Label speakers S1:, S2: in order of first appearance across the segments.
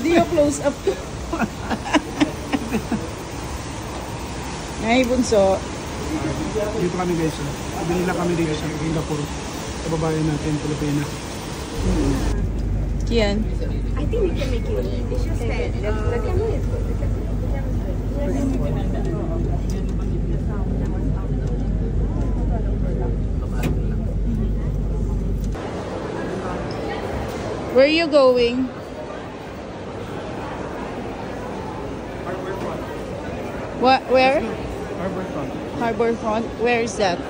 S1: Hindi yung close up ko. Ay, bunso.
S2: Dito kami guys. Binila kami dito sa Singapore. Sa babae natin, Pilipina.
S1: Kian.
S3: I think we can make it. It's just that the camera is good.
S1: Where are you going? What? Where?
S2: Harbourfront.
S1: Harbourfront. Where is that?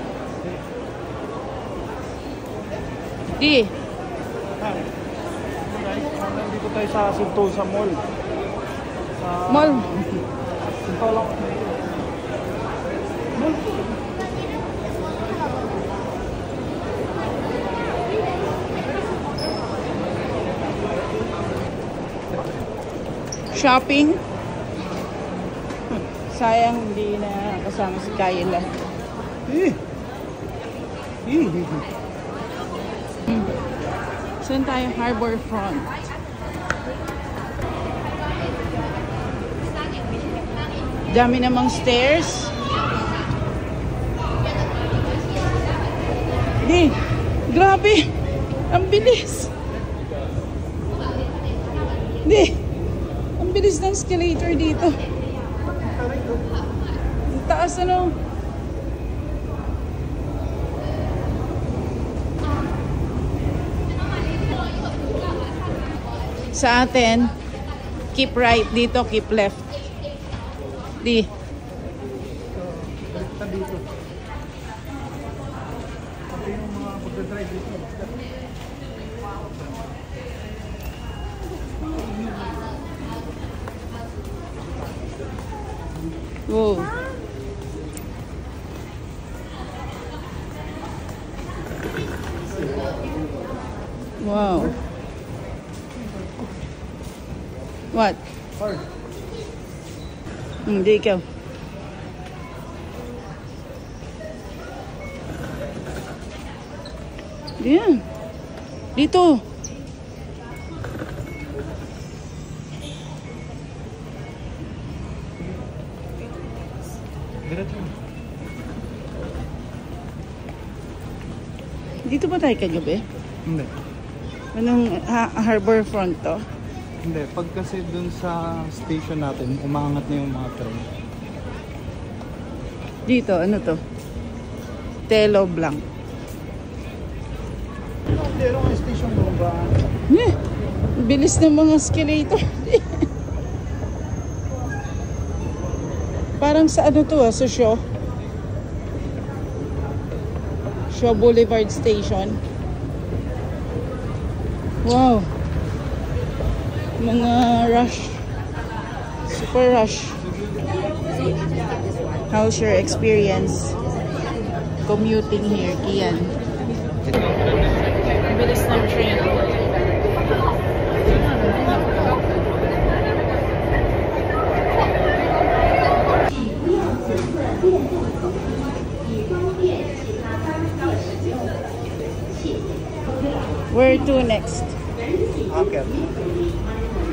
S1: Di.
S2: Nandito tayo sa Sentosa Mall.
S1: Mall.
S2: Sentosa lang.
S1: Shopping. Sayang hindi na kasama si Kayla. Saan tayo? Harbourfront. Dami namang stairs. Di, grabe. Ang bilis. Di, ang bilis ng escalator dito. Ang taas ano. Sa atin, keep right dito, keep left. Di.
S2: Baliktad dito. Pati yung mga magdadrive dito.
S1: Wow. Wow. What?
S2: Hard.
S1: Hindi ikaw. Yan. Dito.
S2: Diretso.
S1: Dito ba tayo kagabi?
S2: Hindi.
S1: Anong Harbourfront to?
S2: Hindi. Pag kasi dun sa station natin, umaangat na yung mga train.
S1: Dito, ano to? Telo Blanc.
S2: Pero ang station mo ba?
S1: Bilis ng mga escalator. Parang sa ano to sa Shaw. Shaw Boulevard Station. Wow. Mga rush. Super rush. How's your experience commuting here, Kian? Bilis ng train. Where to next?
S2: Okay.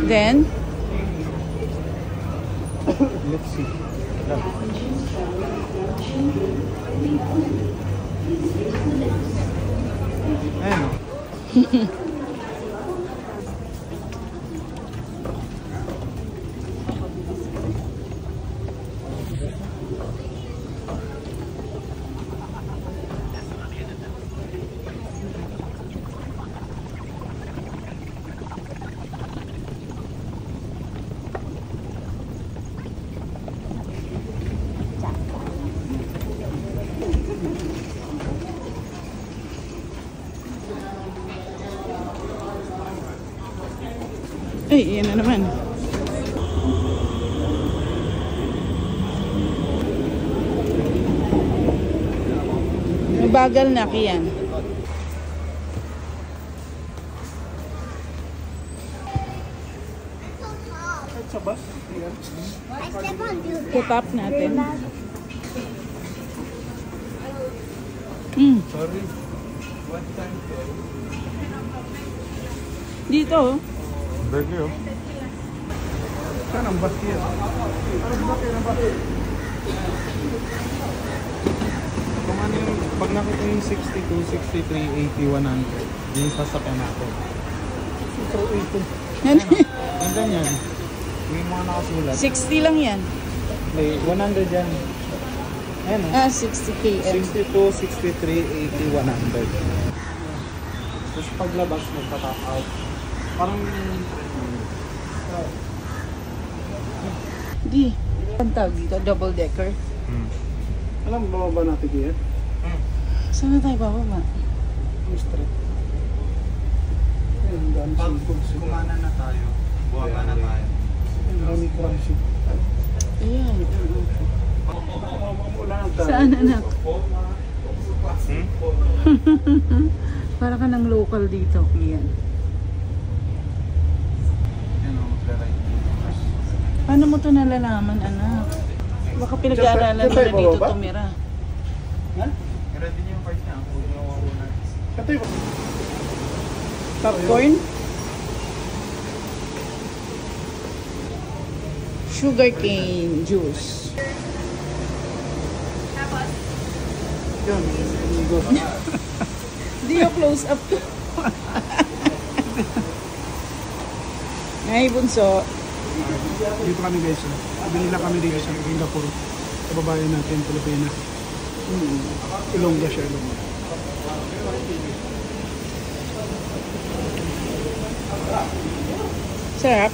S1: Then?
S2: Let's see. Ayan o.
S1: Ay, yan na naman. Mabagal na, Kian.
S2: Sa bus? Ayan.
S1: Tutap natin.
S2: Sorry. What time?
S1: Dito, oh.
S2: Burger oh. Saan ang bati yan? Parang bati na bati.
S4: Kung ano yung, pag nakita yung 62, 63, 80, 100, yung sasakyan natin.
S2: So, ito.
S4: Yung ganyan, yung mga nakasulat.
S1: 60 lang yan.
S4: Hindi, 100 yan. Ayan o.
S1: 60 km.
S4: 62, 63, 80, 100. Tapos paglabas, magpa-top out. Parang,
S1: Di. Ang tawag dito, double decker.
S2: Alam mo, bababa natin kaya?
S1: Saan na tayo bababa?
S2: Yung street. Ayun, ang dami
S4: pag
S2: singkod.
S4: kumana na tayo, buwaba na tayo.
S2: Ang dami crunchy.
S1: Ayan.
S2: Wala nang tayo.
S1: Saan anak? Para ka ng local dito. Ayan.
S4: Yan o, magka-right.
S1: Paano mo ito nalalaman, anak? Baka pinag-aaralan mo na dito tumira.
S2: Ha?
S4: I-ready niyo yung card niya. Huwag niyo mawawala.
S2: Ito yung...
S1: Popcorn. Sugarcane juice.
S2: Yun, amigo.
S1: Di yung close up to. Ay, bunso.
S2: Dito kami guys. Binila kami dito sa Singapore. Kababayan natin, Pilipinas. Ilongga siya, Ilongga.
S1: Sarap.